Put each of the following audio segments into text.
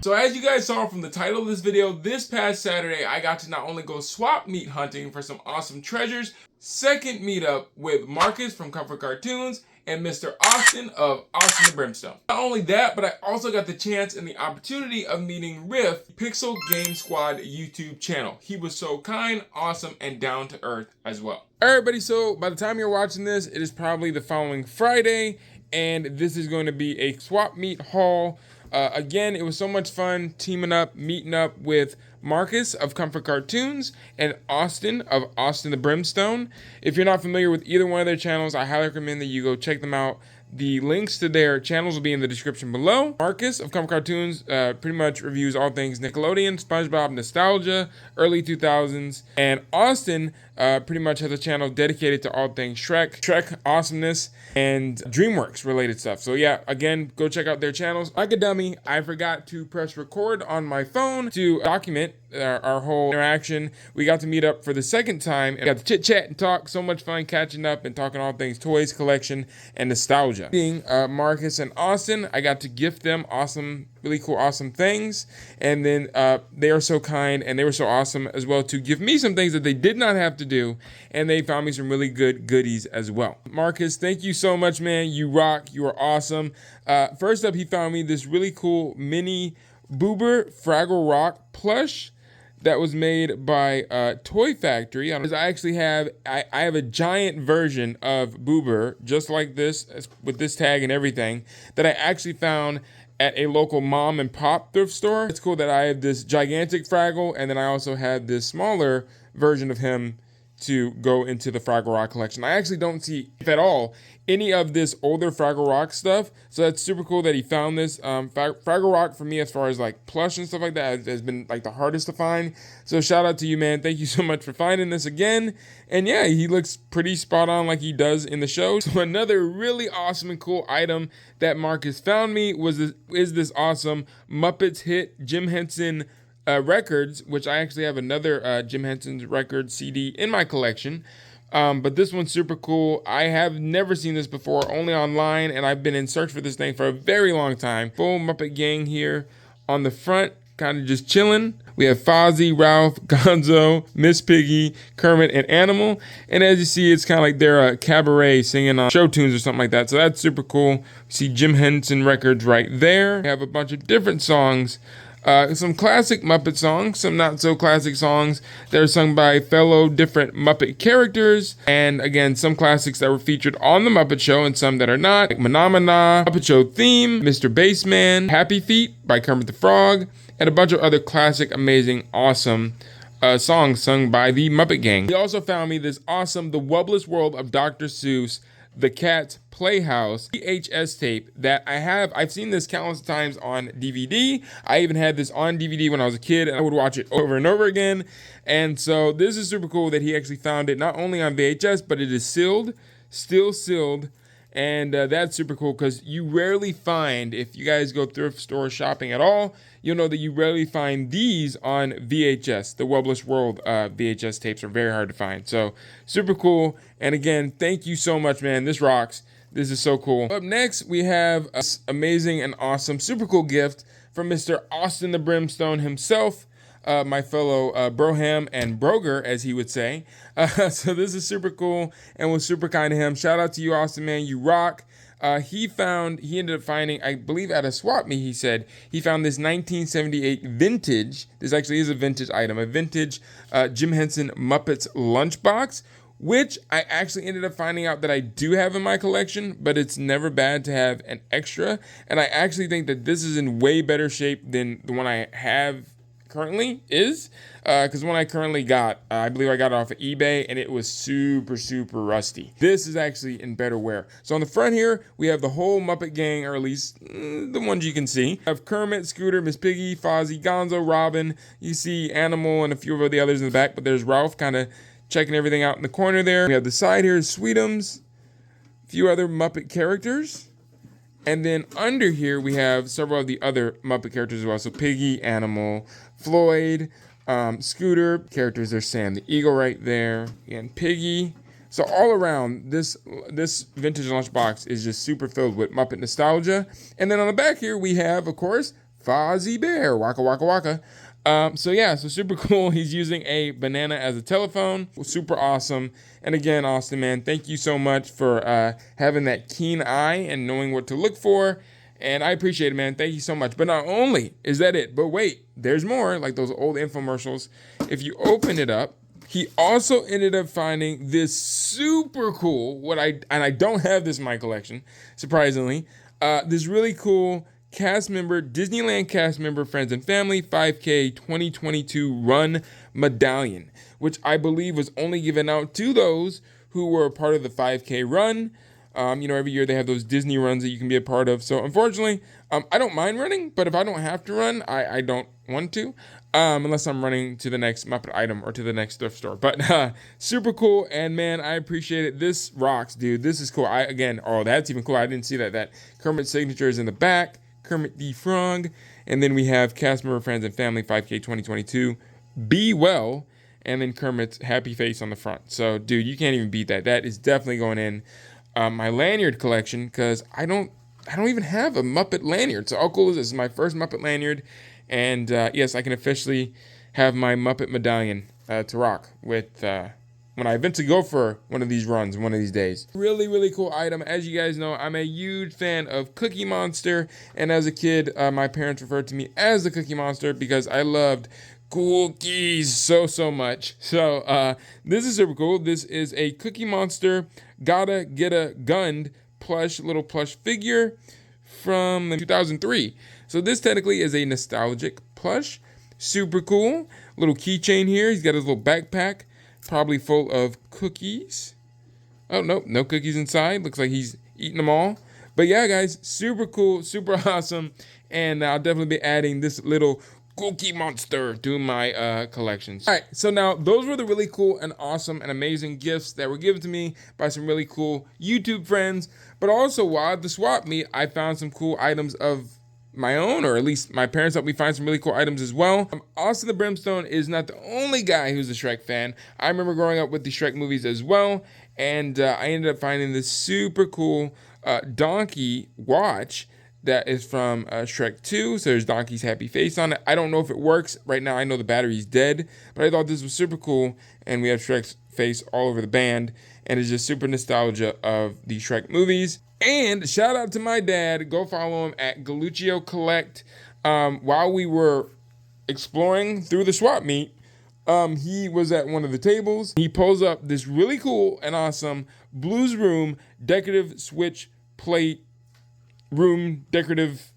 So as you guys saw from the title of this video, this past Saturday, I got to not only go swap meet hunting for some awesome treasures, second meetup with Marcus from Comfort Cartoons, and Mr. Austin of Austin the Brimstone. Not only that, but I also got the chance and the opportunity of meeting Riff, Pixel Game Squad YouTube channel. He was so kind, awesome, and down to earth as well. All right, buddy, so by the time you're watching this, it is probably the following Friday, and this is going to be a swap meet haul. Again, it was so much fun teaming up, meeting up with Marcus of Comfort Cartoons and Austin of Austin the Brimstone. If you're not familiar with either one of their channels, I highly recommend that you go check them out. The links to their channels will be in the description below. Marcus of Comfort Cartoons pretty much reviews all things Nickelodeon, SpongeBob, nostalgia, early 2000s. And Austin pretty much has a channel dedicated to all things Shrek awesomeness, and DreamWorks related stuff. So yeah, again, go check out their channels. Like a dummy, I forgot to press record on my phone to document our whole interaction. We got to meet up for the second time and got to chit chat and talk. So much fun catching up and talking all things toys, collection, and nostalgia. Being Marcus and Austin, I got to gift them really cool, awesome things. And then they are so kind and they were so awesome as well to give me some things that they did not have to do. And they found me some really good goodies as well. Marcus, thank you so much, man. You rock. You are awesome. First up, he found me this really cool mini Boober Fraggle Rock plush that was made by Toy Factory. I actually have I have a giant version of Boober just like this with this tag and everything that I actually found at a local mom and pop thrift store. It's cool that I have this gigantic Fraggle and then I also have this smaller version of him to go into the Fraggle Rock collection. I actually don't see, if at all, any of this older Fraggle Rock stuff. So that's super cool that he found this. Fraggle Rock for me, as far as like plush and stuff like that, has been like the hardest to find. So shout out to you, man. Thank you so much for finding this again. And yeah, he looks pretty spot on like he does in the show. So another really awesome and cool item that Marcus found me is this awesome Muppets hit Jim Henson records, which I actually have another Jim Henson's record CD in my collection. But this one's super cool. I have never seen this before, only online, and I've been in search for this thing for a very long time. Full Muppet gang here on the front, kind of just chilling. We have Fozzie, Ralph, Gonzo, Miss Piggy, Kermit, and Animal. And as you see, it's kind of like they're a cabaret singing on show tunes or something like that. So that's super cool. You see Jim Henson records right there. We have a bunch of different songs. Some classic Muppet songs, some not so classic songs that are sung by fellow different Muppet characters, and again, some classics that were featured on The Muppet Show and some that are not, like Mahna, Muppet Show Theme, Mr. Bassman, Happy Feet by Kermit the Frog, and a bunch of other classic, amazing, awesome songs sung by the Muppet Gang. He also found me this awesome The Wubblest World of Dr. Seuss, The Cat's Playhouse VHS tape that I've seen this countless times on DVD. I even had this on DVD when I was a kid and I would watch it over and over again. And so this is super cool that he actually found it not only on VHS, but it is sealed, still sealed. And that's super cool because you rarely find, if you guys go thrift store shopping at all, you'll know that you rarely find these on VHS. The Wubblest World VHS tapes are very hard to find. So super cool. And again, thank you so much, man. This rocks. This is so cool. Up next, we have an amazing and awesome, super cool gift from Mr. Austin the Brimstone himself. My fellow Broham and Broger, as he would say. So this is super cool and was super kind to him. Shout out to you, Austin, man. You rock. He ended up finding, I believe at a swap meet, he said, he found this 1978 vintage, this actually is a vintage item, a vintage Jim Henson Muppets lunchbox, which I actually ended up finding out that I do have in my collection, but it's never bad to have an extra. And I actually think that this is in way better shape than the one I have currently is, because the one I currently got, I believe I got it off of eBay, and it was super rusty. This is actually in better wear. So on the front here, we have the whole Muppet gang, or at least the ones you can see. We have Kermit, Scooter, Miss Piggy, Fozzie, Gonzo, Robin. You see Animal and a few of the others in the back, but there's Ralph kind of checking everything out in the corner there. We have the side here, Sweetums, a few other Muppet characters. And then under here, we have several of the other Muppet characters as well. So Piggy, Animal, Floyd, Scooter. Characters, there's Sam the Eagle right there, and Piggy. So all around, this vintage lunchbox is just super filled with Muppet nostalgia. And then on the back here, we have, of course, Fozzie Bear, waka waka waka. So yeah, so super cool. He's using a banana as a telephone. Super awesome. And again, Austin, man, thank you so much for having that keen eye and knowing what to look for. And I appreciate it, man. Thank you so much. But not only is that it, but wait, there's more, like those old infomercials. If you open it up, he also ended up finding this super cool, I don't have this in my collection, surprisingly, this really cool cast member, Disneyland cast member, friends and family, 5K 2022 run medallion, which I believe was only given out to those who were part of the 5K run. Every year they have those Disney runs that you can be a part of. So unfortunately, I don't mind running, but if I don't have to run, I don't want to, unless I'm running to the next Muppet item or to the next thrift store. But super cool, and man, I appreciate it. This rocks, dude. This is cool. That's even cool. I didn't see that Kermit's signature is in the back. Kermit the Frog, and then we have cast member, friends, and family 5K 2022. Be well, and then Kermit's happy face on the front. So, dude, you can't even beat that. That is definitely going in my lanyard collection because I don't even have a Muppet lanyard. So, how cool is this? This is my first Muppet lanyard, and yes, I can officially have my Muppet medallion to rock with. When I eventually go for one of these runs one of these days. Really, really cool item. As you guys know, I'm a huge fan of Cookie Monster. And as a kid, my parents referred to me as the Cookie Monster because I loved cookies so much. So this is super cool. This is a Cookie Monster Gotta Get a Gunned little plush figure from 2003. So this technically is a nostalgic plush. Super cool. Little keychain here. He's got his little backpack. Probably full of cookies. Oh, no cookies inside. Looks like he's eating them all. But yeah, guys, super cool, super awesome. And I'll definitely be adding this little Cookie Monster to my collections. All right, so now those were the really cool and awesome and amazing gifts that were given to me by some really cool YouTube friends. But also, while at the swap meet, I found some cool items of my own, or at least my parents helped me find some really cool items as well. Austin the Brimstone is not the only guy who's a Shrek fan. I remember growing up with the Shrek movies as well, and I ended up finding this super cool donkey watch that is from Shrek 2. So there's Donkey's happy face on it. I don't know if it works. Right now I know the battery's dead, but I thought this was super cool, and we have Shrek's face all over the band, and it's just super nostalgia of the Shrek movies. And shout out to my dad. Go follow him at Galuccio Collect. While we were exploring through the swap meet, he was at one of the tables. He pulls up this really cool and awesome Blues Room decorative switch plate room decorative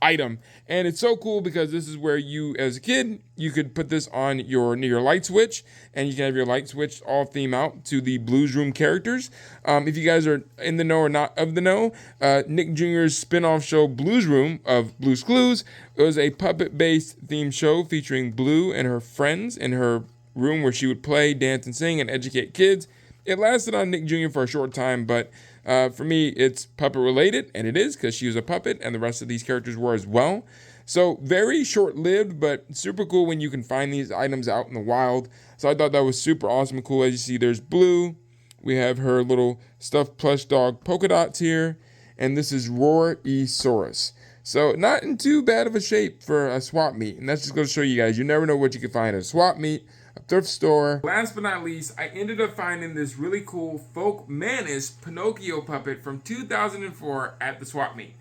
item. And it's so cool because this is where you, as a kid, you could put this on your light switch, and you can have your light switch all theme out to the Blues Room characters. If you guys are in the know or not of the know, Nick Jr.'s spin-off show Blues Room of Blue's Clues, it was a puppet-based themed show featuring Blue and her friends in her room where she would play, dance, and sing and educate kids. It lasted on Nick Jr. for a short time, but for me, it's puppet related, and it is because she was a puppet, and the rest of these characters were as well. So very short-lived, but super cool when you can find these items out in the wild. So I thought that was super awesome and cool. As you see, there's Blue. We have her little stuffed plush dog polka dots here, and this is Roar-E-Saurus. So not in too bad of a shape for a swap meet, and that's just going to show you guys. You never know what you can find at a swap meet, a thrift store. Last but not least, I ended up finding this really cool Folk Menace Pinocchio puppet from 2004 at the swap meet.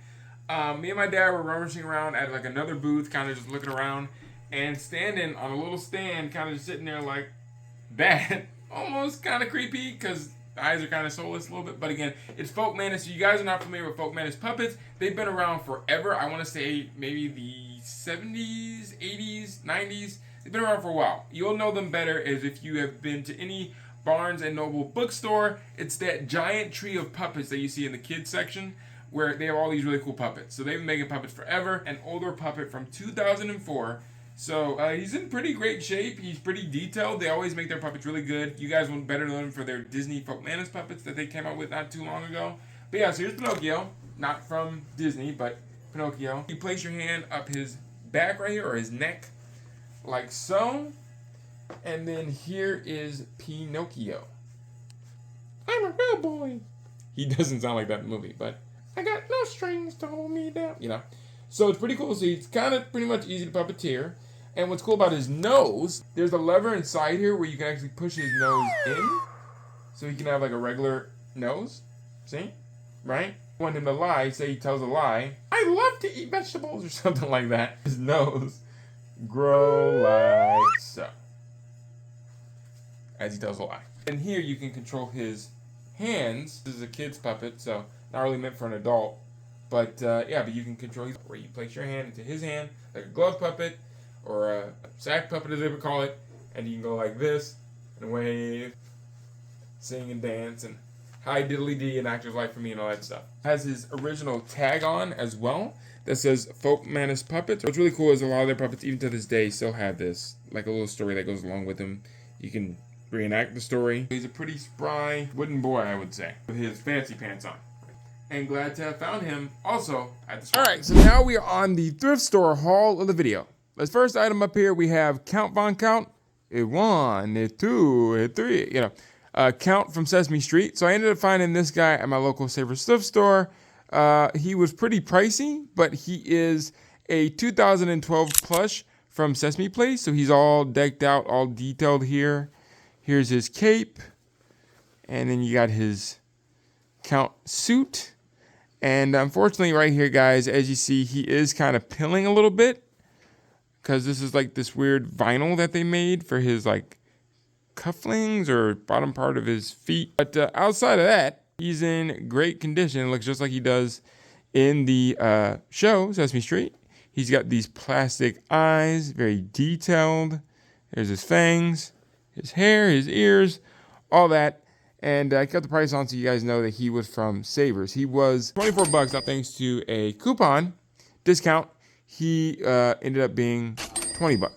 Me and my dad were rummaging around at like another booth, kind of just looking around, and standing on a little stand, kind of just sitting there like that. Almost kind of creepy because the eyes are kind of soulless a little bit. But again, it's Folk Menace. So you guys are not familiar with Folk Menace puppets. They've been around forever. I want to say maybe the 70s, 80s, 90s. They've been around for a while. You'll know them better as if you have been to any Barnes & Noble bookstore. It's that giant tree of puppets that you see in the kids section where they have all these really cool puppets. So they've been making puppets forever. An older puppet from 2004. So he's in pretty great shape. He's pretty detailed. They always make their puppets really good. You guys will better know them for their Disney Folk Menace puppets that they came out with not too long ago. But yeah, so here's Pinocchio. Not from Disney, but Pinocchio. You place your hand up his back right here, or his neck, like so. And then here is Pinocchio. I'm a real boy. He doesn't sound like that in the movie, but I got no strings to hold me down, you know. So it's pretty cool. So it's kind of pretty much easy to puppeteer. And what's cool about his nose, there's a lever inside here where you can actually push his nose in. So he can have like a regular nose. See? Right? I want him to lie, say he tells a lie. I love to eat vegetables or something like that. His nose grow like so. As he tells a lie. And here you can control his hands. This is a kid's puppet, so not really meant for an adult. But yeah, but you can control where you place your hand into his hand, like a glove puppet or a sack puppet as they would call it. And you can go like this and wave, sing and dance, and hi diddly dee and actor's life for me and all that stuff. Has his original tag on as well that says Folk Manus Puppets. What's really cool is a lot of their puppets, even to this day, still have this, like a little story that goes along with them. You can reenact the story. He's a pretty spry wooden boy, I would say, with his fancy pants on. And glad to have found him also at the store. Alright, so now we are on the thrift store haul of the video. The first item up here, we have Count Von Count. A 1, a 2, a 3, Count from Sesame Street. So I ended up finding this guy at my local Savers thrift store. He was pretty pricey, but he is a 2012 plush from Sesame Place. So he's all decked out, all detailed here. Here's his cape. And then you got his Count suit. And unfortunately right here, guys, as you see, he is kind of pilling a little bit. Because this is like this weird vinyl that they made for his like cufflinks or bottom part of his feet. But outside of that, he's in great condition. It looks just like he does in the show, Sesame Street. He's got these plastic eyes, very detailed. There's his fangs, his hair, his ears, all that. And I kept the price on so you guys know that he was from Savers. He was $24 now thanks to a coupon discount. He ended up being $20. All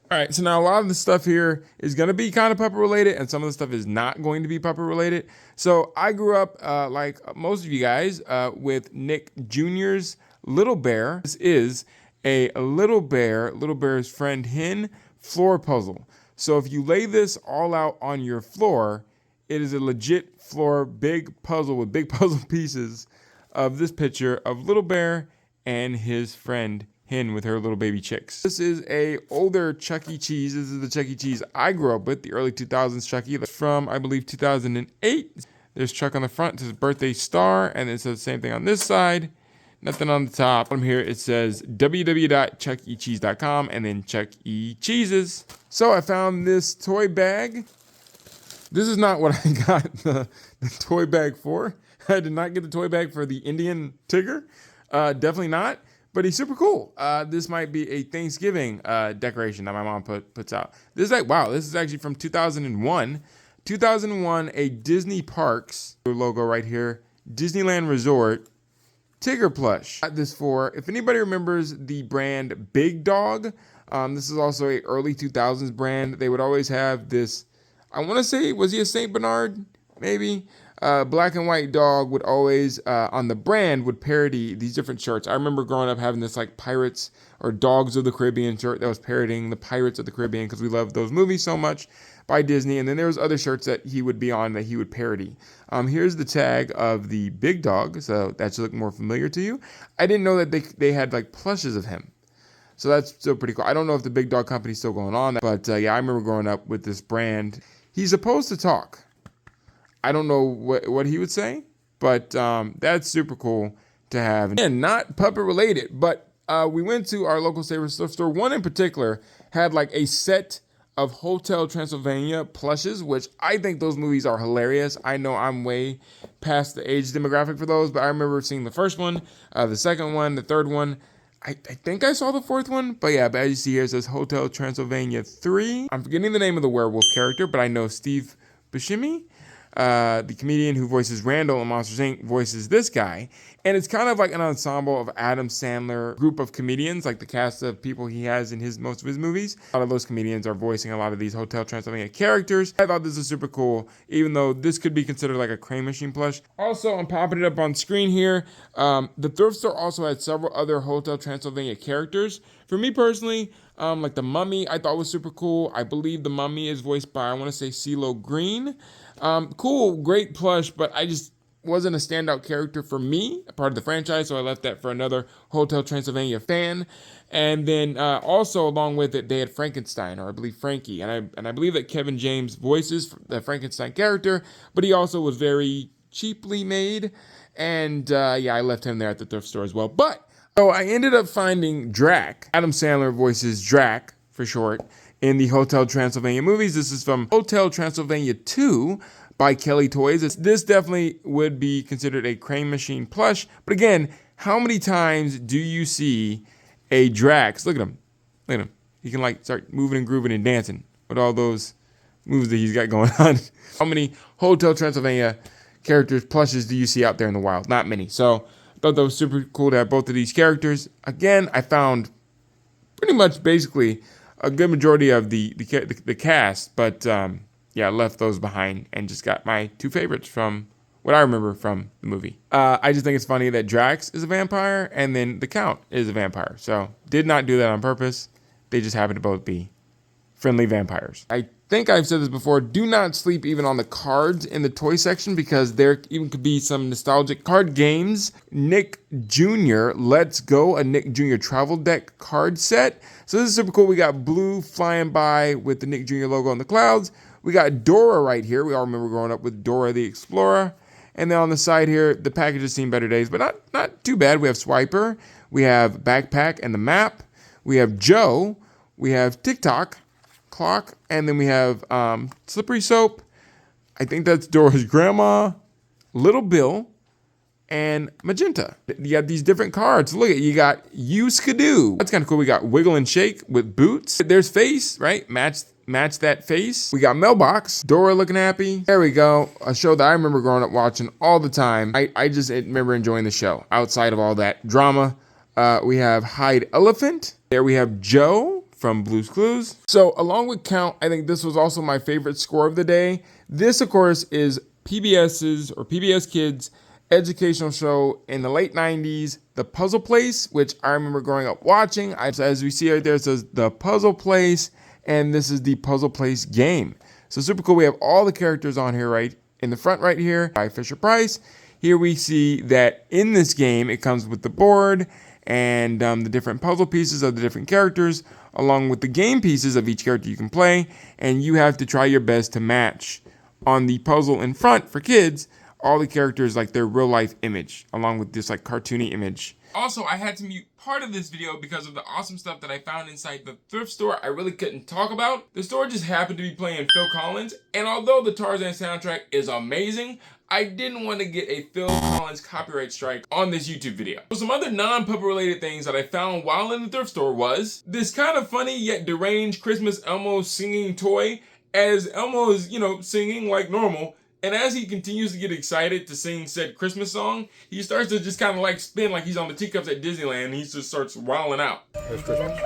right, so now a lot of the stuff here is going to be kind of puppet related, and some of the stuff is not going to be puppet related. So I grew up, like most of you guys, with Nick Jr.'s Little Bear. This is a Little Bear's friend hen floor puzzle. So if you lay this all out on your floor, it is a legit floor big puzzle with big puzzle pieces of this picture of Little Bear and his friend hen with her little baby chicks. This is a older Chuck E. Cheese. This is the Chuck E. Cheese I grew up with, the early 2000s Chuck E. From, I believe, 2008. There's Chuck on the front, it says birthday star, and it says the same thing on this side. Nothing on the top. From here, it says www.chuckecheese.com and then Chuck E. Cheeses. So I found this toy bag. This is not what I got the toy bag for. I did not get the toy bag for the Indian Tigger. Definitely not. But he's super cool. This might be a Thanksgiving decoration that my mom puts out. This is like, wow, this is actually from 2001. 2001, a Disney Parks logo right here. Disneyland Resort Tigger plush. Got this for, if anybody remembers the brand Big Dog, this is also a early 2000s brand. They would always have this, I want to say, was he a St. Bernard? Maybe. Black and white dog would always, on the brand, would parody these different shirts. I remember growing up having this like Pirates or Dogs of the Caribbean shirt that was parodying the Pirates of the Caribbean because we loved those movies so much by Disney. And then there was other shirts that he would be on that he would parody. Here's the tag of the Big Dog, so that should look more familiar to you. I didn't know that they had like plushes of him. So that's still pretty cool. I don't know if the Big Dog company's still going on, but yeah, I remember growing up with this brand. He's supposed to talk. I don't know what he would say, but that's super cool to have. And not puppet related, but we went to our local Savers thrift store. One in particular had like a set of Hotel Transylvania plushes, which I think those movies are hilarious. I know I'm way past the age demographic for those, but I remember seeing the first one, the second one, the third one. I think I saw the fourth one, but yeah, but as you see here, it says Hotel Transylvania 3. I'm forgetting the name of the werewolf character, but I know Steve Buscemi, the comedian who voices Randall in Monsters, Inc., voices this guy. And it's kind of like an ensemble of Adam Sandler group of comedians, like the cast of people he has in most of his movies. A lot of those comedians are voicing a lot of these Hotel Transylvania characters. I thought this was super cool, even though this could be considered like a Crane Machine plush. Also, I'm popping it up on screen here. The thrift store also had several other Hotel Transylvania characters. For me personally, like the Mummy, I thought was super cool. I believe the Mummy is voiced by, I want to say, CeeLo Green. Cool, great plush, but I just wasn't a standout character for me, a part of the franchise, so I left that for another Hotel Transylvania fan. And then also along with it, they had Frankenstein, or I believe Frankie, and I believe that Kevin James voices the Frankenstein character, but he also was very cheaply made, and yeah, I left him there at the thrift store as well. But so I ended up finding Drac. Adam Sandler voices Drac for short in the Hotel Transylvania movies. This is from Hotel Transylvania 2 by Kelly Toys. This definitely would be considered a Crane Machine plush. But again, how many times do you see a Drax? Look at him. Look at him. He can like start moving and grooving and dancing with all those moves that he's got going on. How many Hotel Transylvania characters plushes do you see out there in the wild? Not many. So I thought that was super cool to have both of these characters. Again, I found pretty much basically a good majority of the cast, but yeah, I left those behind and just got my two favorites from what I remember from the movie. I just think it's funny that Drax is a vampire and then the Count is a vampire. So did not do that on purpose. They just happen to both be friendly vampires. I think I've said this before, do not sleep even on the cards in the toy section because there even could be some nostalgic card games. Nick Jr. Let's Go, a Nick Jr. travel deck card set. So this is super cool. We got Blue flying by with the Nick Jr. logo on the clouds. We got Dora right here. We all remember growing up with Dora the Explorer. And then on the side here, the package has seen better days, but not too bad. We have Swiper. We have Backpack and the Map. We have Joe. We have TikTok. Clock, and then we have Slippery Soap. I think that's Dora's grandma, Little Bill, and Magenta. You got these different cards. Look at you got You Skidoo. That's kind of cool. We got Wiggle and Shake with Boots. There's Face, right? Match that face. We got Mailbox. Dora looking happy. There we go. A show that I remember growing up watching all the time. I just remember enjoying the show outside of all that drama. We have Hide Elephant. There we have Joe from Blue's Clues. So along with Count, I think this was also my favorite score of the day. This, of course, is PBS's or PBS Kids educational show in the late 90s, The Puzzle Place, which I remember growing up watching. As we see right there, it says The Puzzle Place, and this is the Puzzle Place game. So super cool. We have all the characters on here right in the front right here by Fisher-Price. Here we see that in this game, it comes with the board and the different puzzle pieces of the different characters, along with the game pieces of each character you can play, and you have to try your best to match on the puzzle in front for kids all the characters like their real life image, along with this like cartoony image. Also, I had to mute part of this video because of the awesome stuff that I found inside the thrift store I really couldn't talk about. The store just happened to be playing Phil Collins, and although the Tarzan soundtrack is amazing, I didn't want to get a Phil Collins copyright strike on this YouTube video. So some other non-puppet related things that I found while in the thrift store was this kind of funny yet deranged Christmas Elmo singing toy, as Elmo is, singing like normal. And as he continues to get excited to sing said Christmas song, he starts to just kind of like spin like he's on the teacups at Disneyland, and he just starts wilding out. Merry Christmas.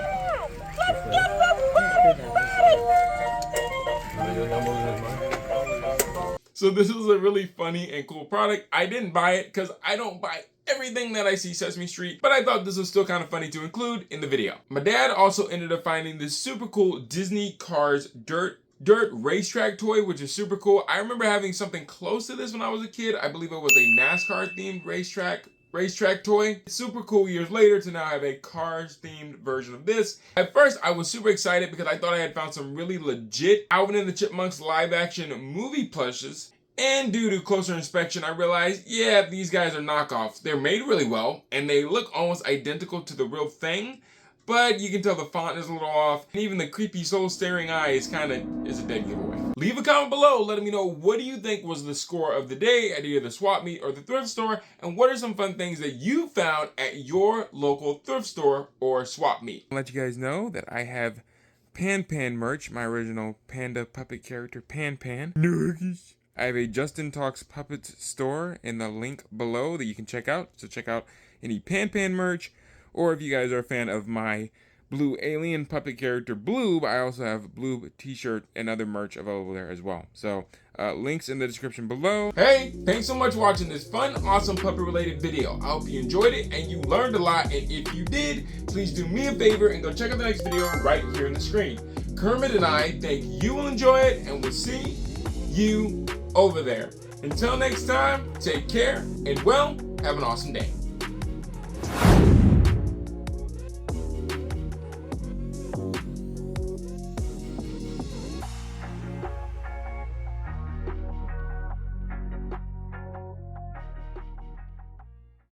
So this is a really funny and cool product. I didn't buy it because I don't buy everything that I see Sesame Street, but I thought this was still kind of funny to include in the video. My dad also ended up finding this super cool Disney Cars Dirt racetrack toy, which is super cool. I remember having something close to this when I was a kid. I believe it was a NASCAR themed racetrack toy. It's super cool years later to now have a Cars themed version of this. At first, I was super excited because I thought I had found some really legit Alvin and the Chipmunks live action movie plushes. And due to closer inspection, I realized, yeah, these guys are knockoffs. They're made really well, and they look almost identical to the real thing. But you can tell the font is a little off, and even the creepy soul-staring eyes is a dead giveaway. Leave a comment below letting me know what do you think was the score of the day at either the swap meet or the thrift store, and what are some fun things that you found at your local thrift store or swap meet. I'll let you guys know that I have Pan merch, my original panda puppet character Pan. Nuggies. I have a Justin Talks Puppets store in the link below that you can check out. So check out any Pan merch. Or if you guys are a fan of my Blue alien puppet character Blue, I also have Blue t-shirt and other merch available there as well. So links in the description below. Hey, thanks so much for watching this fun, awesome puppet related video. I hope you enjoyed it and you learned a lot. And if you did, please do me a favor and go check out the next video right here on the screen. Kermit and I think you will enjoy it, and we'll see you over there. Until next time, take care and well, have an awesome day.